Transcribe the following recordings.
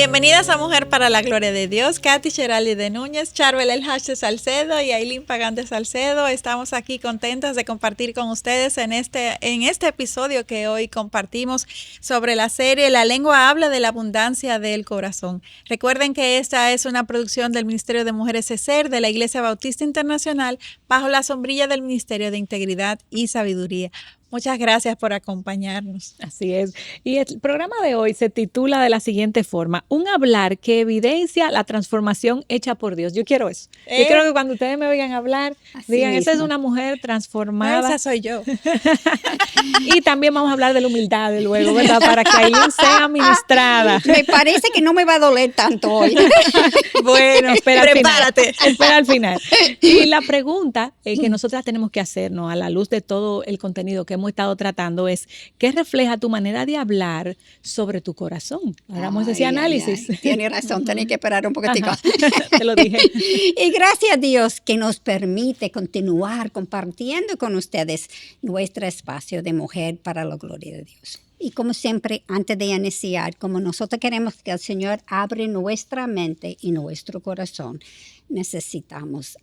Bienvenidas a Mujer para la Gloria de Dios. Katy Sherali de Núñez, Charbel El Hache Salcedo y Ailín Pagante Salcedo. Estamos aquí contentas de compartir con ustedes en este episodio que hoy compartimos sobre la serie La lengua habla de la abundancia del corazón. Recuerden que esta es una producción del Ministerio de Mujeres ESER de la Iglesia Bautista Internacional bajo la sombrilla del Ministerio de Integridad y Sabiduría. Muchas gracias por acompañarnos. Así es. Y el programa de hoy se titula de la siguiente forma: un hablar que evidencia la transformación hecha por Dios. Yo quiero eso. Yo quiero que cuando ustedes me oigan hablar, así digan, esa es una mujer transformada. Esa soy yo. Y también vamos a hablar de la humildad luego, ¿verdad? Para que Ailín sea ministrada. Me parece que no me va a doler tanto hoy. Bueno, prepárate. Espera al final. Y la pregunta que nosotras tenemos que hacernos a la luz de todo el contenido que hemos estado tratando es: ¿qué refleja tu manera de hablar sobre tu corazón? Hagamos ese análisis. Tiene razón, tenés que esperar un poquitico. Te lo dije. Y gracias a Dios que nos permite continuar compartiendo con ustedes nuestro espacio de Mujer para la Gloria de Dios. Y como siempre, antes de iniciar, como nosotros queremos que el Señor abre nuestra mente y nuestro corazón, necesitamos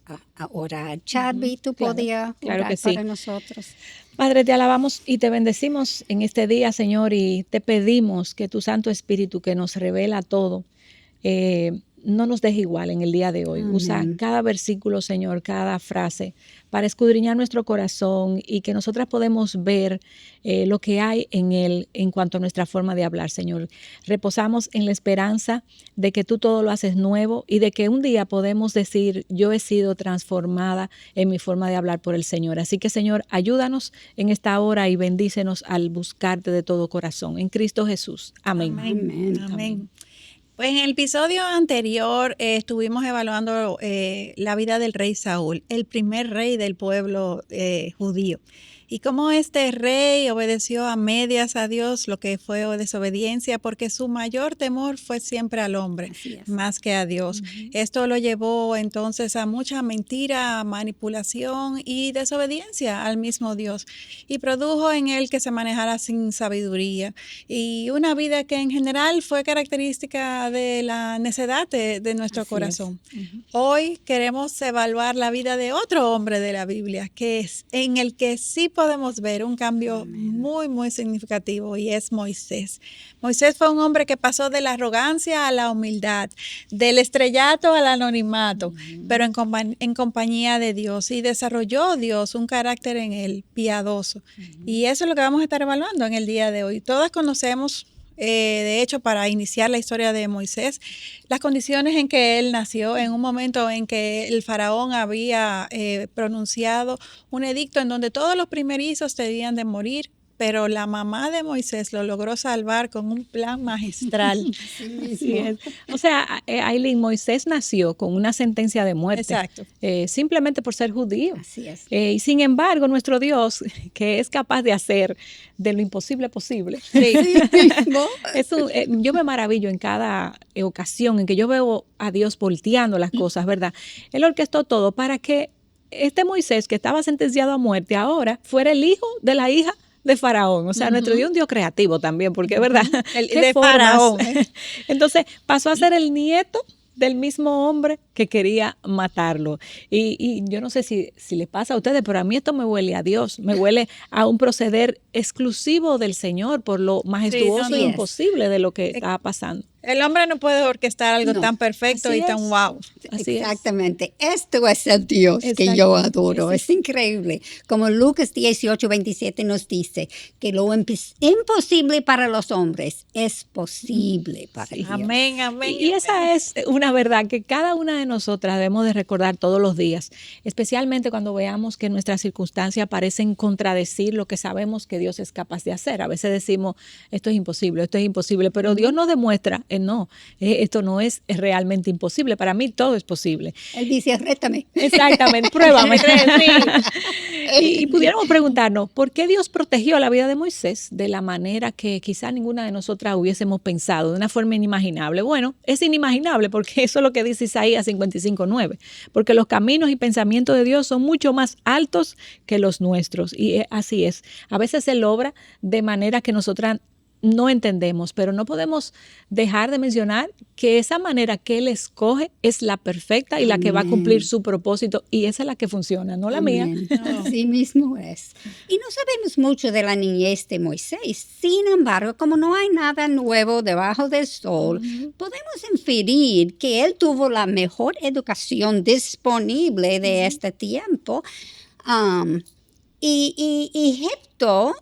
orar. Charby, ¿tú podías orar para nosotros? Padre, te alabamos y te bendecimos en este día, Señor, y te pedimos que tu Santo Espíritu, que nos revela todo, no nos deje igual en el día de hoy. Amén. Usa cada versículo, Señor, cada frase para escudriñar nuestro corazón y que nosotras podemos ver lo que hay en él en cuanto a nuestra forma de hablar, Señor. Reposamos en la esperanza de que tú todo lo haces nuevo y de que un día podemos decir: yo he sido transformada en mi forma de hablar por el Señor. Así que, Señor, ayúdanos en esta hora y bendícenos al buscarte de todo corazón. En Cristo Jesús. Amén. Amén. Amén. Amén. Pues en el episodio anterior estuvimos evaluando la vida del rey Saúl, el primer rey del pueblo judío. Y cómo este rey obedeció a medias a Dios, lo que fue desobediencia, porque su mayor temor fue siempre al hombre, más que a Dios. Esto lo llevó entonces a mucha mentira, manipulación y desobediencia al mismo Dios. Y produjo en él que se manejara sin sabiduría. Y una vida que en general fue característica de la necedad de nuestro corazón. Hoy queremos evaluar la vida de otro hombre de la Biblia, que es en el que sí podemos ver un cambio muy, muy significativo, y es Moisés. Moisés fue un hombre que pasó de la arrogancia a la humildad, del estrellato al anonimato, pero en compañía de Dios, y desarrolló Dios un carácter en él piadoso. Y eso es lo que vamos a estar evaluando en el día de hoy. Todas conocemos, de hecho, para iniciar la historia de Moisés, las condiciones en que él nació, en un momento en que el faraón había pronunciado un edicto en donde todos los primerizos debían de morir, pero la mamá de Moisés lo logró salvar con un plan magistral. Así es. O sea, Ailín, Moisés nació con una sentencia de muerte. Exacto. Simplemente por ser judío. Así es. Y sin embargo, nuestro Dios, que es capaz de hacer de lo imposible posible. Sí. Yo me maravillo en cada ocasión en que yo veo a Dios volteando las cosas, ¿verdad? Él orquestó todo para que este Moisés, que estaba sentenciado a muerte, ahora fuera el hijo de la hija de Faraón. O sea, nuestro Dios es un Dios creativo también, porque es verdad. De Faraón. Entonces pasó a ser el nieto del mismo hombre que quería matarlo. Y yo no sé si le pasa a ustedes, pero a mí esto me huele a Dios, me huele a un proceder exclusivo del Señor por lo majestuoso e imposible de lo que estaba pasando. El hombre no puede orquestar algo tan perfecto y tan wow. Exactamente. Esto es el Dios que yo adoro. Es increíble. Como Lucas 18:27 nos dice que lo imposible para los hombres es posible para Dios. Amén, amén. Y esa es una verdad que cada una de nosotras debemos de recordar todos los días, especialmente cuando veamos que nuestras circunstancias parecen contradecir lo que sabemos que Dios es capaz de hacer. A veces decimos, esto es imposible, pero Dios nos demuestra, no, esto no es realmente imposible. Para mí todo es posible. Él dice, rétame. Exactamente, pruébame. Y pudiéramos preguntarnos, ¿por qué Dios protegió la vida de Moisés de la manera que quizá ninguna de nosotras hubiésemos pensado, de una forma inimaginable? Bueno, es inimaginable porque eso es lo que dice Isaías 55:9, porque los caminos y pensamientos de Dios son mucho más altos que los nuestros. Y así es. A veces Él obra de manera que nosotras no entendemos, pero no podemos dejar de mencionar que esa manera que Él escoge es la perfecta y la que va a cumplir su propósito, y esa es la que funciona, no la mía. No. Así mismo es. Y no sabemos mucho de la niñez de Moisés. Sin embargo, como no hay nada nuevo debajo del sol, podemos inferir que él tuvo la mejor educación disponible de este tiempo. Y Egipto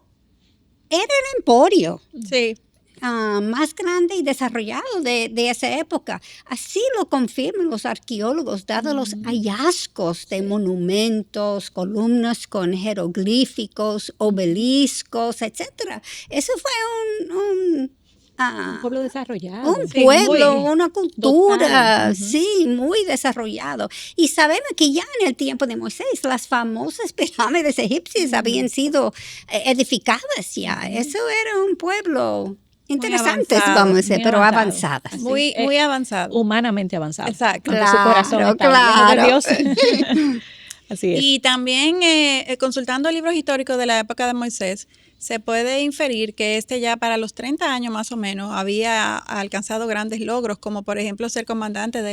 era el emporio Sí. más grande y desarrollado de esa época. Así lo confirman los arqueólogos, dados los hallazgos de monumentos, columnas con jeroglíficos, obeliscos, etc. Eso fue un pueblo desarrollado. un pueblo, una cultura, total. sí, muy desarrollado. Y sabemos que ya en el tiempo de Moisés, las famosas pirámides egipcias habían sido edificadas ya. Eso era un pueblo interesante, avanzado, vamos a decir, muy pero avanzado. avanzadas. Muy, muy avanzado. Humanamente avanzado. Exacto. Aunque su corazón Claro, estaba lleno de Dios. claro. Así es. Y también consultando libros históricos de la época de Moisés, se puede inferir que ya para los 30 años más o menos había alcanzado grandes logros, como por ejemplo ser comandante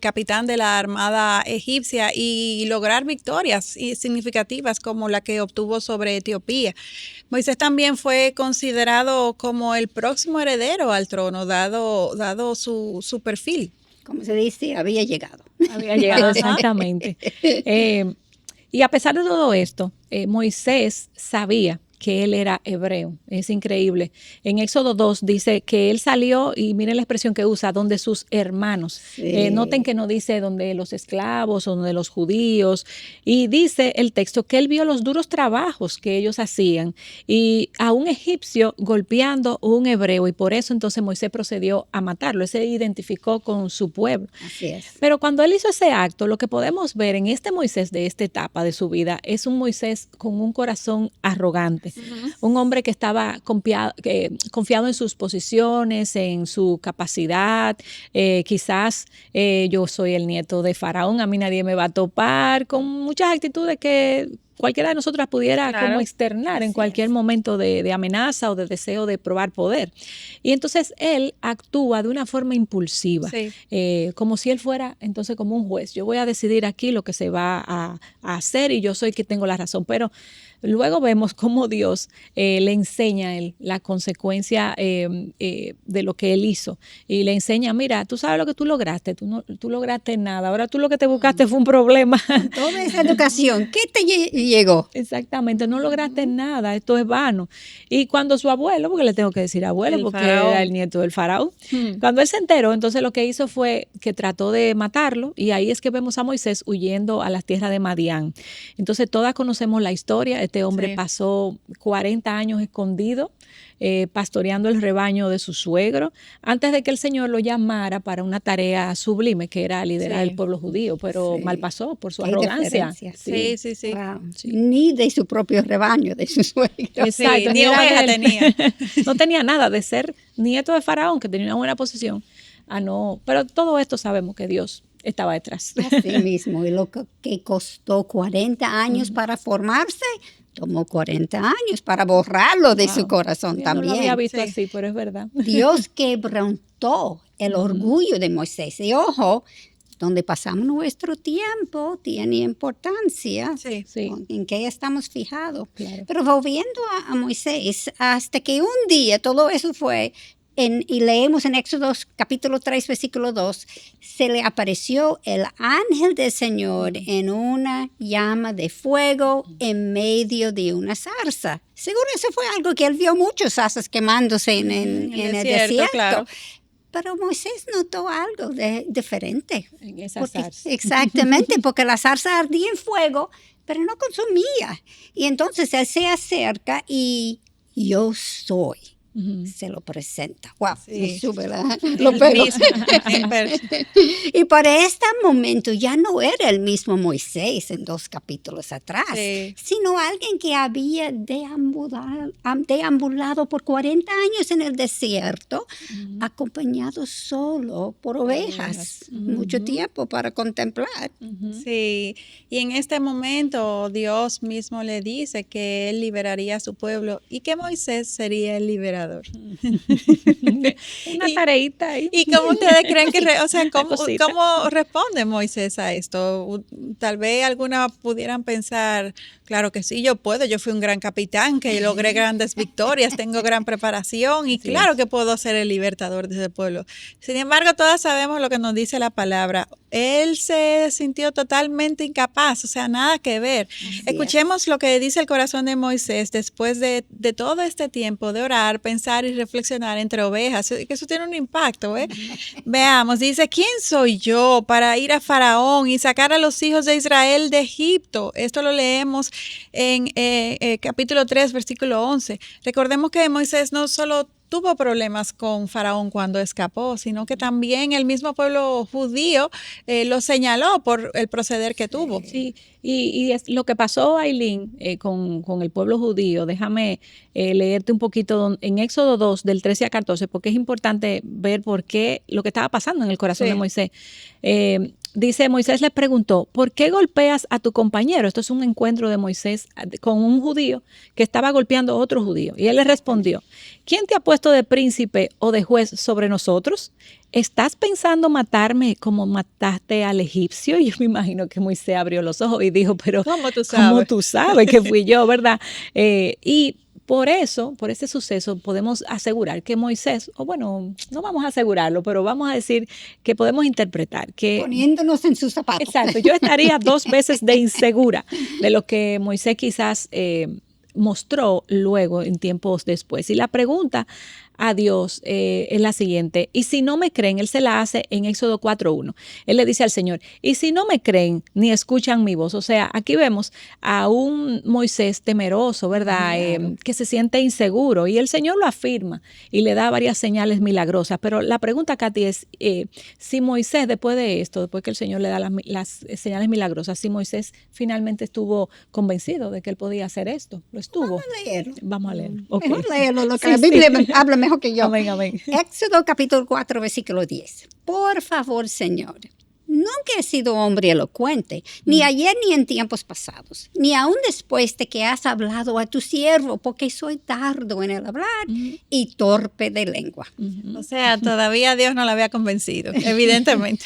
capitán de la armada egipcia y lograr victorias significativas como la que obtuvo sobre Etiopía. Moisés también fue considerado como el próximo heredero al trono, dado su perfil. Como se dice, había llegado. Había llegado exactamente. Y a pesar de todo esto, Moisés sabía que él era hebreo. Es increíble. En Éxodo 2 dice que él salió, y miren la expresión que usa, donde sus hermanos. Sí. Noten que no dice donde los esclavos o donde los judíos. Y dice el texto que él vio los duros trabajos que ellos hacían y a un egipcio golpeando a un hebreo, y por eso entonces Moisés procedió a matarlo. Él se identificó con su pueblo. Así es. Pero cuando él hizo ese acto, lo que podemos ver en este Moisés de esta etapa de su vida es un Moisés con un corazón arrogante, un hombre que estaba confiado en sus posiciones, en su capacidad. Quizás yo soy el nieto de Faraón, a mí nadie me va a topar, con muchas actitudes que cualquiera de nosotras pudiera como externar en cualquier momento de amenaza o de deseo de probar poder. Y entonces él actúa de una forma impulsiva, como si él fuera entonces como un juez. Yo voy a decidir aquí lo que se va a hacer y yo soy quien tengo la razón. Pero luego vemos cómo Dios le enseña a él la consecuencia de lo que él hizo. Y le enseña, mira, tú sabes lo que tú lograste, tú lograste nada. Ahora tú lo que te buscaste fue un problema. Toda esa educación, ¿qué te llegó? Exactamente, no lograste nada, esto es vano. Y cuando su abuelo, porque le tengo que decir abuelo, porque faraón. era el nieto del faraón, cuando él se enteró, entonces lo que hizo fue que trató de matarlo, y ahí es que vemos a Moisés huyendo a las tierras de Madián. Entonces todas conocemos la historia. Este hombre pasó 40 años escondido, pastoreando el rebaño de su suegro, antes de que el Señor lo llamara para una tarea sublime, que era liderar el pueblo judío, pero mal pasó por su arrogancia. Sí. Wow. Ni de su propio rebaño, de su suegro. Exacto, ni oveja tenía. No tenía nada de ser nieto de Faraón, que tenía una buena posición. No, pero todo esto sabemos que Dios estaba detrás. Así mismo, y lo que costó 40 años para formarse, tomó 40 años para borrarlo de su corazón también. No lo había visto así, pero es verdad. Dios quebrantó el orgullo de Moisés. Y ojo, donde pasamos nuestro tiempo tiene importancia en qué estamos fijados. Claro. Pero volviendo a Moisés, hasta que un día todo eso fue, y leemos en Éxodo capítulo 3, versículo 2, se le apareció el ángel del Señor en una llama de fuego en medio de una zarza. Seguro eso fue algo que él vio muchas zarzas quemándose en el desierto. Claro. Pero Moisés notó algo diferente. En esa zarza. Exactamente, porque la zarza ardía en fuego, pero no consumía. Y entonces él se acerca y yo soy. Se lo presenta. Wow, me sube lo pego. Y para este momento ya no era el mismo Moisés en 2 capítulos atrás, sino alguien que había deambulado por 40 años en el desierto, acompañado solo por ovejas. Mucho tiempo para contemplar. Sí, y en este momento Dios mismo le dice que él liberaría a su pueblo y que Moisés sería el liberador. libertador. Una tareita ahí. ¿Y cómo ustedes creen que, cosita. cómo responde Moisés a esto? Tal vez algunas pudieran pensar, claro que sí, yo puedo, yo fui un gran capitán, que logré grandes victorias, tengo gran preparación y claro que puedo ser el libertador de ese pueblo. Sin embargo, todas sabemos lo que nos dice la palabra. Él se sintió totalmente incapaz, o sea, nada que ver. Escuchemos lo que dice el corazón de Moisés después de todo este tiempo de orar, pensar y reflexionar entre ovejas, que eso tiene un impacto, ¿eh? Veamos, dice, ¿quién soy yo para ir a Faraón y sacar a los hijos de Israel de Egipto? Esto lo leemos en capítulo 3, versículo 11. Recordemos que Moisés no solo tuvo problemas con Faraón cuando escapó, sino que también el mismo pueblo judío lo señaló por el proceder que tuvo. Sí, y es lo que pasó, Ailín, con el pueblo judío, déjame leerte un poquito en Éxodo 2, del 13 a 14, porque es importante ver por qué lo que estaba pasando en el corazón de Moisés. Dice, Moisés le preguntó, ¿por qué golpeas a tu compañero? Esto es un encuentro de Moisés con un judío que estaba golpeando a otro judío. Y él le respondió, ¿quién te ha puesto de príncipe o de juez sobre nosotros? ¿Estás pensando matarme como mataste al egipcio? Y yo me imagino que Moisés abrió los ojos y dijo, pero ¿cómo tú sabes? ¿Cómo tú sabes que fui yo, verdad? Y por eso, por ese suceso, podemos asegurar que Moisés, o bueno, no vamos a asegurarlo, pero vamos a decir que podemos interpretar que... Poniéndonos en sus zapatos. Exacto, yo estaría 2 veces de insegura de lo que Moisés quizás mostró luego en tiempos después. Y la pregunta a Dios es la siguiente, y si no me creen, él se la hace en Éxodo 4:1. Él le dice al Señor, y si no me creen ni escuchan mi voz, o sea, aquí vemos a un Moisés temeroso, ¿verdad? Que se siente inseguro, y el Señor lo afirma y le da varias señales milagrosas, pero la pregunta, Katy, es si Moisés después de esto, después que el Señor le da las señales milagrosas, si Moisés finalmente estuvo convencido de que él podía hacer esto, lo estuvo. Vamos a leerlo. Okay. Mejor leerlo, lo que la Biblia habla mejor que yo. Amén, amén. Éxodo capítulo 4, versículo 10. Por favor, Señor, nunca he sido hombre elocuente, ni ayer ni en tiempos pasados, ni aún después de que has hablado a tu siervo, porque soy tardo en el hablar y torpe de lengua. O sea, todavía Dios no la había convencido, evidentemente.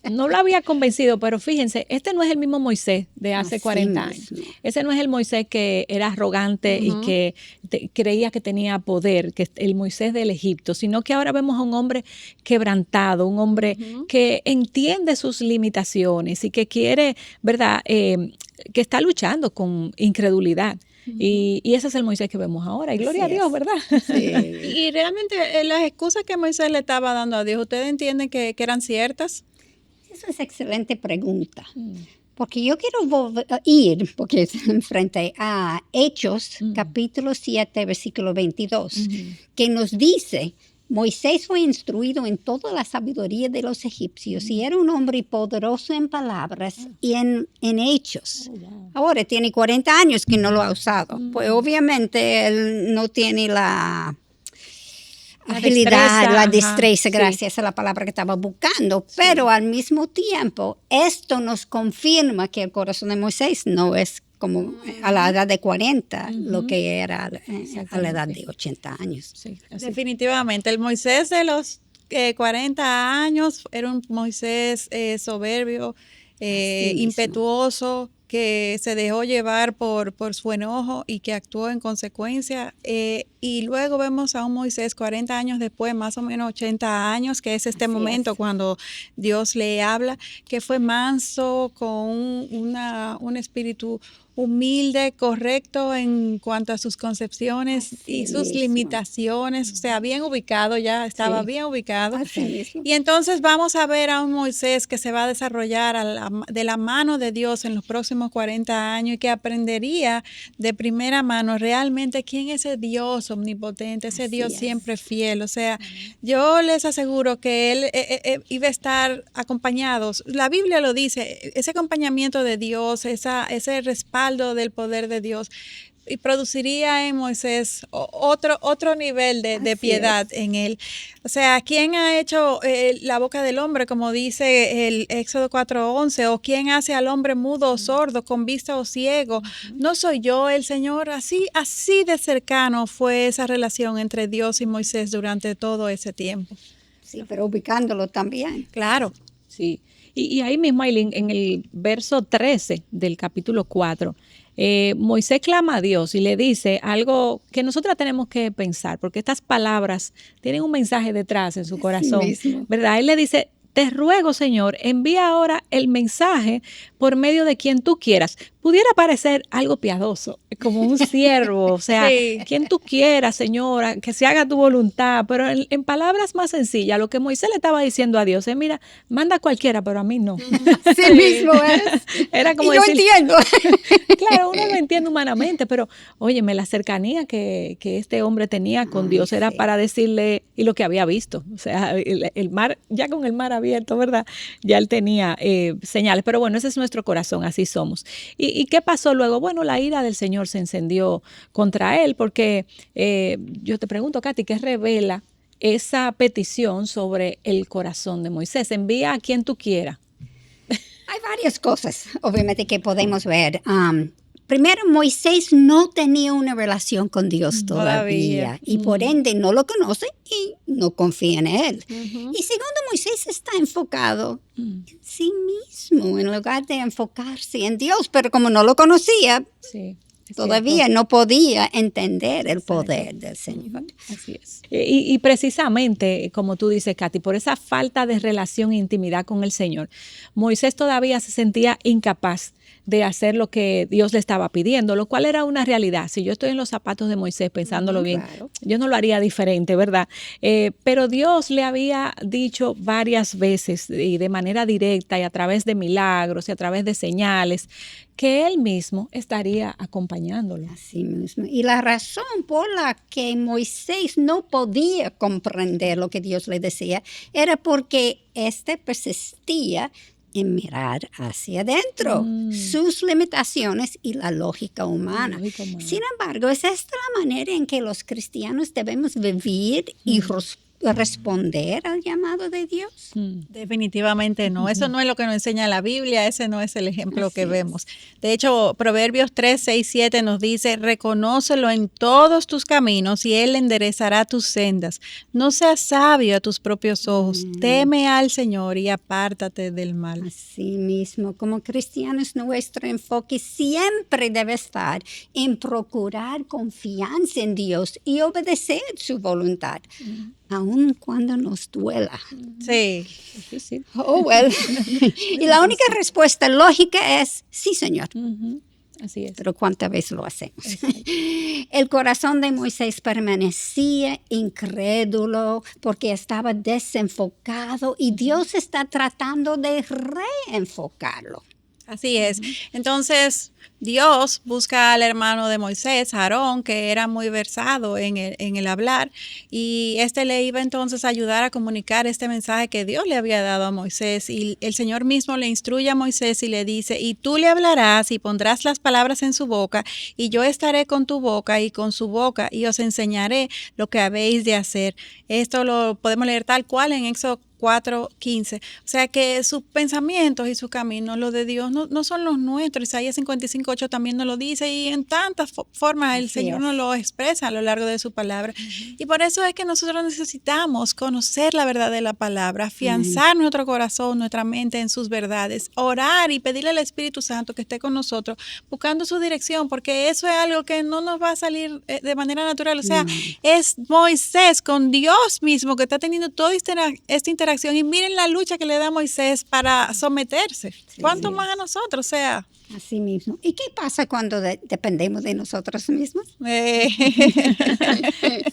No lo había convencido, pero fíjense, este no es el mismo Moisés de hace 40 años. Ese no es el Moisés que era arrogante y que creía que tenía poder, que el Moisés del Egipto, sino que ahora vemos a un hombre quebrantado, un hombre que entiende sus limitaciones y que quiere, ¿verdad? Que está luchando con incredulidad. Y ese es el Moisés que vemos ahora. Y gloria a Dios, ¿verdad? Sí. Y realmente las excusas que Moisés le estaba dando a Dios, ¿ustedes entienden que eran ciertas? Esa es excelente pregunta. Porque yo quiero ir, porque es frente a Hechos, capítulo 7, versículo 22, que nos dice, Moisés fue instruido en toda la sabiduría de los egipcios y era un hombre poderoso en palabras y en hechos. Ahora tiene 40 años que no lo ha usado. Pues obviamente él no tiene la agilidad, la destreza, gracias a la palabra que estaba buscando, pero al mismo tiempo esto nos confirma que el corazón de Moisés no es como a la edad de 40, lo que era a la edad de 80 años. Sí, definitivamente, el Moisés de los 40 años era un Moisés soberbio, impetuoso, que se dejó llevar por su enojo y que actuó en consecuencia. Y luego vemos a un Moisés 40 años después, más o menos 80 años, que es este momento cuando Dios le habla, que fue manso, con un espíritu humilde, correcto en cuanto a sus concepciones y sus limitaciones, o sea, bien ubicado, ya estaba bien ubicado. Y entonces vamos a ver a un Moisés que se va a desarrollar de la mano de Dios en los próximos 40 años y que aprendería de primera mano realmente quién es ese Dios omnipotente, ese Dios siempre fiel. O sea, yo les aseguro que él iba a estar acompañados. La Biblia lo dice, ese acompañamiento de Dios, ese respaldo del poder de Dios y produciría en Moisés otro nivel de piedad en él. O sea, ¿quién ha hecho la boca del hombre, como dice el Éxodo 4:11? ¿O quién hace al hombre mudo o sordo, con vista o ciego? ¿No soy yo el Señor? Así de cercano fue esa relación entre Dios y Moisés durante todo ese tiempo. Sí, pero ubicándolo también. Claro. Sí. Y ahí mismo, Aileen, en el verso 13 del capítulo 4, Moisés clama a Dios y le dice algo que nosotras tenemos que pensar, porque estas palabras tienen un mensaje detrás en su corazón, ¿verdad? Él le dice, te ruego, Señor, envía ahora el mensaje por medio de quien tú quieras. Pudiera parecer algo piadoso, como un siervo, o sea, sí, quien tú quieras, Señora, que se haga tu voluntad, pero en palabras más sencillas, lo que Moisés le estaba diciendo a Dios es, mira, manda a cualquiera, pero a mí no. Sí mismo es. Era como y yo decir, entiendo. Claro, uno lo entiende humanamente, pero óyeme, la cercanía que este hombre tenía con Dios era para decirle, y lo que había visto, o sea, el mar, ya con el mar abierto, ¿verdad? Ya él tenía señales, pero bueno, ese es nuestro corazón, así somos. ¿Y qué pasó luego? Bueno, la ira del Señor se encendió contra él, porque yo te pregunto, Katy, ¿qué revela esa petición sobre el corazón de Moisés? Envía a quien tú quieras. Hay varias cosas, obviamente, que podemos ver. Primero, Moisés no tenía una relación con Dios todavía y por ende no lo conoce y no confía en él. Y segundo, Moisés está enfocado en sí mismo en lugar de enfocarse en Dios, pero como no lo conocía, todavía no podía entender el poder del Señor. Así es. Y precisamente, como tú dices, Katy, por esa falta de relación e intimidad con el Señor, Moisés todavía se sentía incapaz de hacer lo que Dios le estaba pidiendo, lo cual era una realidad. Si yo estoy en los zapatos de Moisés pensándolo bien, yo no lo haría diferente, ¿verdad? Pero Dios le había dicho varias veces y de manera directa y a través de milagros y a través de señales que él mismo estaría acompañándolo. Así mismo. Y la razón por la que Moisés no podía comprender lo que Dios le decía era porque persistía en mirar hacia adentro, sus limitaciones y la lógica humana. Sin embargo, es esta la manera en que los cristianos debemos vivir y responder al llamado de Dios. Definitivamente no. Eso no es lo que nos enseña la Biblia, ese no es el ejemplo que vemos. De hecho, Proverbios 3, 6, 7 nos dice, reconócelo en todos tus caminos y Él enderezará tus sendas. No seas sabio a tus propios ojos, teme al Señor y apártate del mal. Así mismo, como cristianos, nuestro enfoque siempre debe estar en procurar confianza en Dios y obedecer su voluntad. Aun cuando nos duela. Sí. Oh, well. Y la única respuesta lógica es, sí, Señor. Así es. Pero ¿cuántas veces lo hacemos? El corazón de Moisés permanecía incrédulo porque estaba desenfocado y Dios está tratando de reenfocarlo. Así es. Entonces, Dios busca al hermano de Moisés, Aarón, que era muy versado en el hablar, y le iba entonces a ayudar a comunicar este mensaje que Dios le había dado a Moisés. Y el Señor mismo le instruye a Moisés y le dice, y tú le hablarás y pondrás las palabras en su boca, y yo estaré con tu boca y con su boca, y os enseñaré lo que habéis de hacer. Esto lo podemos leer tal cual en Éxodo 4:15. O sea que sus pensamientos y sus caminos, los de Dios, no son los nuestros. Isaías 55:8 también nos lo dice y en tantas formas el Señor nos lo expresa a lo largo de su palabra. Y por eso es que nosotros necesitamos conocer la verdad de la palabra, afianzar nuestro corazón, nuestra mente en sus verdades, orar y pedirle al Espíritu Santo que esté con nosotros, buscando su dirección, porque eso es algo que no nos va a salir de manera natural. O sea, es Moisés con Dios mismo que está teniendo toda esta interacción. Y miren la lucha que le da Moisés para someterse. ¿Cuánto más a nosotros? O sea. Así mismo. ¿Y qué pasa cuando dependemos de nosotros mismos?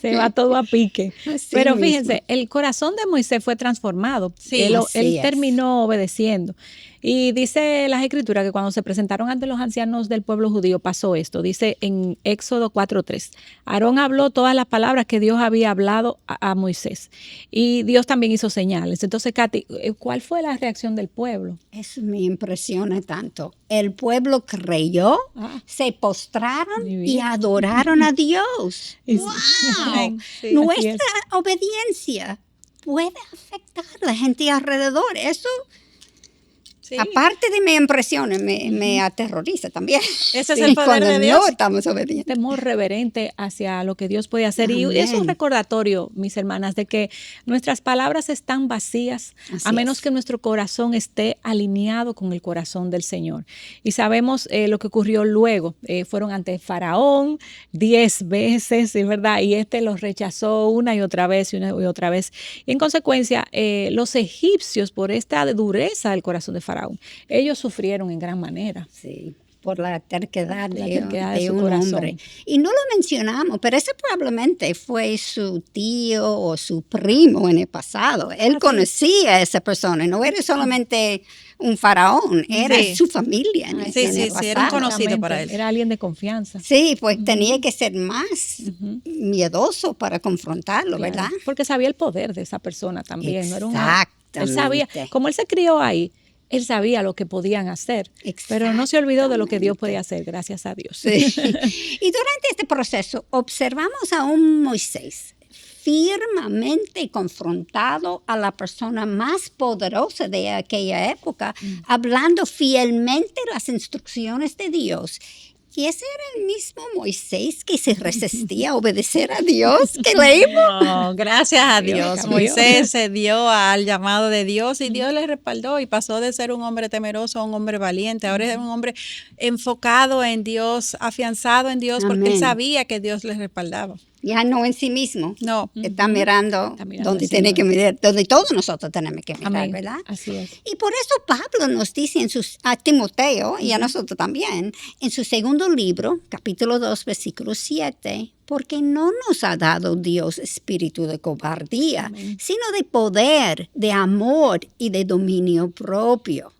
Se va todo a pique. Así Pero mismo. fíjense, el corazón de Moisés fue transformado. Sí, él terminó obedeciendo. Y dice las Escrituras que cuando se presentaron ante los ancianos del pueblo judío pasó esto. Dice en Éxodo 4:3, Aarón habló todas las palabras que Dios había hablado a Moisés. Y Dios también hizo señales. Entonces, Katy, ¿cuál fue la reacción del pueblo? Eso me impresiona tanto. El pueblo pueblo creyó, se Muy postraron y bien. adoraron a Dios. Sí. ¡Wow! Sí. Nuestra es. obediencia puede afectar a la gente alrededor. Eso, Sí. aparte de me impresiona, me aterroriza también. Ese es el poder Cuando de Dios. no estamos obedientes. Temor reverente hacia lo que Dios puede hacer. Y es un Amén. recordatorio, mis hermanas, de que nuestras palabras están vacías Así a menos es. que nuestro corazón esté alineado con el corazón del Señor. Y sabemos lo que ocurrió luego. Fueron ante Faraón 10 veces, ¿sí, verdad? Y los rechazó una y otra vez y una y otra vez. Y en consecuencia, los egipcios, por esta dureza del corazón de Faraón, ellos sufrieron en gran manera. Sí, por la terquedad La de, terquedad de de su un corazón. hombre. Y no lo mencionamos, pero ese probablemente fue su tío o su primo en el pasado. Él conocía a esa persona, no era solamente un faraón, era Sí. su familia en, Sí, en sí, el sí, era un pasado. conocido para él. Era alguien de confianza. Sí, pues tenía que ser más miedoso para confrontarlo, Claro, ¿verdad? porque sabía el poder de esa persona también. No era él sabía, Exactamente. como él se crió ahí, él sabía lo que podían hacer, pero no se olvidó de lo que Dios Exactamente. podía hacer, gracias a Dios. Sí. Y durante este proceso observamos a un Moisés firmemente confrontado a la persona más poderosa de aquella época, hablando fielmente las instrucciones de Dios. Y ese era el mismo Moisés que se resistía a obedecer a Dios que leímos. No, gracias a Dios Dios. cambió. Moisés se dio al llamado de Dios y Dios le respaldó y pasó de ser un hombre temeroso a un hombre valiente. Ahora es un hombre enfocado en Dios, afianzado en Dios, porque él Amén. sabía que Dios le respaldaba. Ya no en sí mismo. No. Está mirando, Está mirando donde al tiene Señor. que mirar, donde todos nosotros tenemos que mirar, Amén. ¿verdad? Así es. Y por eso Pablo nos dice a Timoteo y a nosotros también, en su segundo libro, capítulo 2, versículo 7, porque no nos ha dado Dios espíritu de cobardía, sino de poder, de amor y de dominio propio.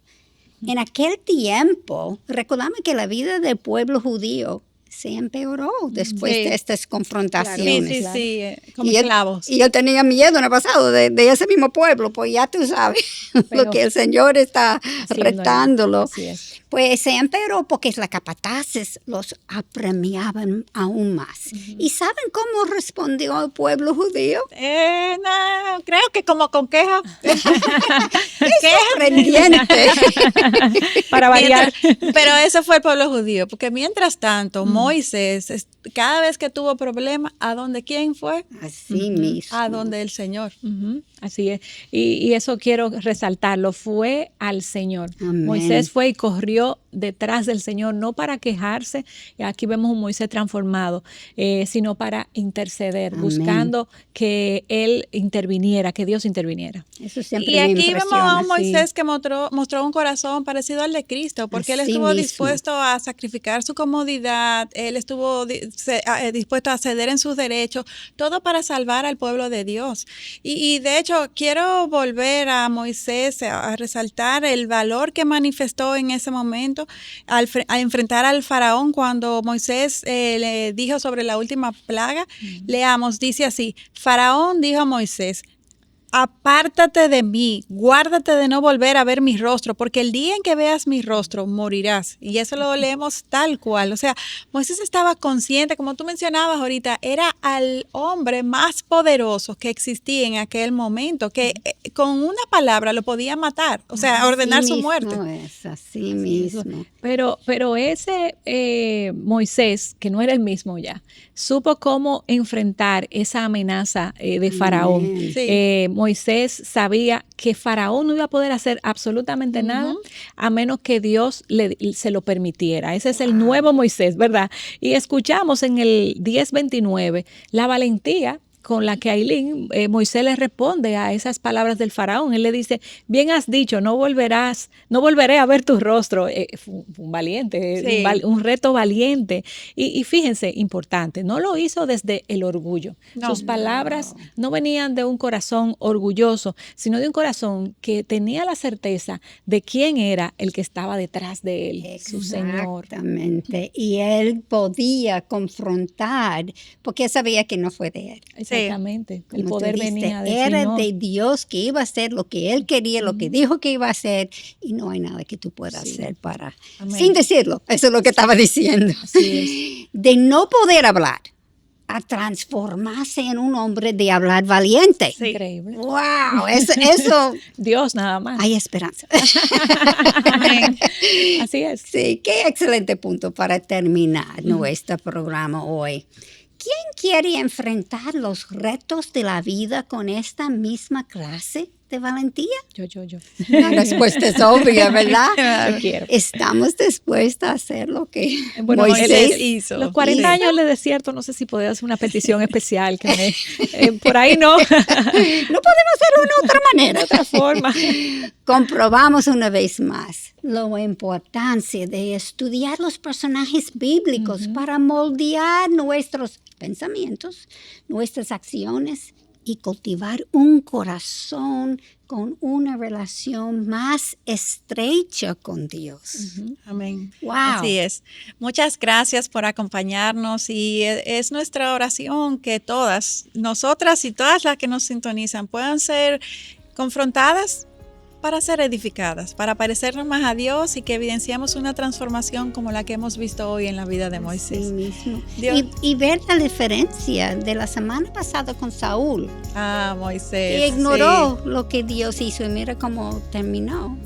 En aquel tiempo, recordamos que la vida del pueblo judío se empeoró después Sí. de estas Sí, confrontaciones. sí, sí, como Y yo, esclavos. y yo tenía miedo en el pasado de ese mismo pueblo, pues ya tú sabes Pero lo que el Señor está haciendo ahí. retándolo. Así es. Pues se empeoró porque las capataces los apremiaban aún más. ¿Y saben cómo respondió el pueblo judío? No, creo que como con queja. Sorprendente. Para variar. Pero ese fue el pueblo judío, porque mientras tanto, Moisés, cada vez que tuvo problemas, ¿a dónde quién fue? Así mismo. A donde el Señor. Ujú, así es. Y eso quiero resaltarlo. Fue al Señor. Amén. Moisés fue y corrió detrás del Señor, no para quejarse. Y aquí vemos un Moisés transformado, sino para interceder, Amén. buscando que Él interviniera, que Dios interviniera. Eso siempre Y me aquí vemos a impresiona. un Moisés que mostró un corazón parecido al de Cristo, porque él Así estuvo mismo. dispuesto a sacrificar su comodidad, él estuvo dispuesto a ceder en sus derechos, todo para salvar al pueblo de Dios. Y de hecho, quiero volver a Moisés a resaltar el valor que manifestó en ese momento al enfrentar al faraón cuando Moisés le dijo sobre la última plaga. Leamos, dice así: Faraón dijo a Moisés: apártate de mí, guárdate de no volver a ver mi rostro, porque el día en que veas mi rostro morirás. Y eso lo leemos tal cual. O sea, Moisés estaba consciente, como tú mencionabas ahorita, era al hombre más poderoso que existía en aquel momento, que con una palabra lo podía matar, o sea, ordenar su muerte. Es así mismo. Pero ese Moisés, que no era el mismo ya, supo cómo enfrentar esa amenaza de Faraón. Amén. Sí. Moisés sabía que Faraón no iba a poder hacer absolutamente nada a menos que Dios se lo permitiera. Ese es el nuevo Moisés, ¿verdad? Y escuchamos en el 10:29 la valentía con la que Ailín, Moisés le responde a esas palabras del faraón. Él le dice: bien has dicho, no volveré a ver tu rostro. Fue un valiente, Sí. un reto valiente. Y fíjense, importante, no lo hizo desde el orgullo. No. Sus palabras no venían de un corazón orgulloso, sino de un corazón que tenía la certeza de quién era el que estaba detrás de él, su Señor. Exactamente. Y él podía confrontar porque él sabía que no fue de él. Sí. Exactamente. El Como tú poder dijiste, venía del era Señor. de Dios que iba a hacer lo que Él quería, lo que dijo que iba a hacer, y no hay nada que tú puedas Sí. hacer para, Amén. sin decirlo, eso es lo que estaba diciendo. Así De no poder hablar, a transformarse en un hombre de hablar valiente. Sí. Increíble. ¡Wow! Eso Dios nada más. hay esperanza. Amén. Así es. Sí, qué excelente punto para terminar nuestro programa hoy. ¿Quién quiere enfrentar los retos de la vida con esta misma clase de valentía? Yo. La respuesta es obvia, ¿verdad? Yo quiero. Estamos dispuestos a hacer lo que Bueno, Moisés Él hizo. Los 40 Sí. años de desierto, no sé si podía hacer una petición especial. Que por ahí no. no podemos hacerlo de otra manera. De otra forma. Comprobamos una vez más la importancia de estudiar los personajes bíblicos para moldear nuestros pensamientos, nuestras acciones y cultivar un corazón con una relación más estrecha con Dios. Amén. Wow. Así es. Muchas gracias por acompañarnos y es nuestra oración que todas, nosotras y todas las que nos sintonizan, puedan ser confrontadas para ser edificadas, para parecernos más a Dios y que evidenciemos una transformación como la que hemos visto hoy en la vida de Moisés. Sí mismo. Dios. Y ver la diferencia de la semana pasada con Saúl. Ah, Moisés. Y ignoró lo que Dios hizo y mira cómo terminó.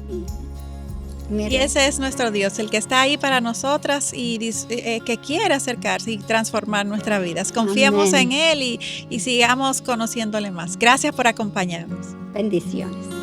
Mira. Y ese es nuestro Dios, el que está ahí para nosotras y que quiere acercarse y transformar nuestras vidas. Confiemos Amén. en Él y sigamos conociéndole más. Gracias por acompañarnos. Bendiciones.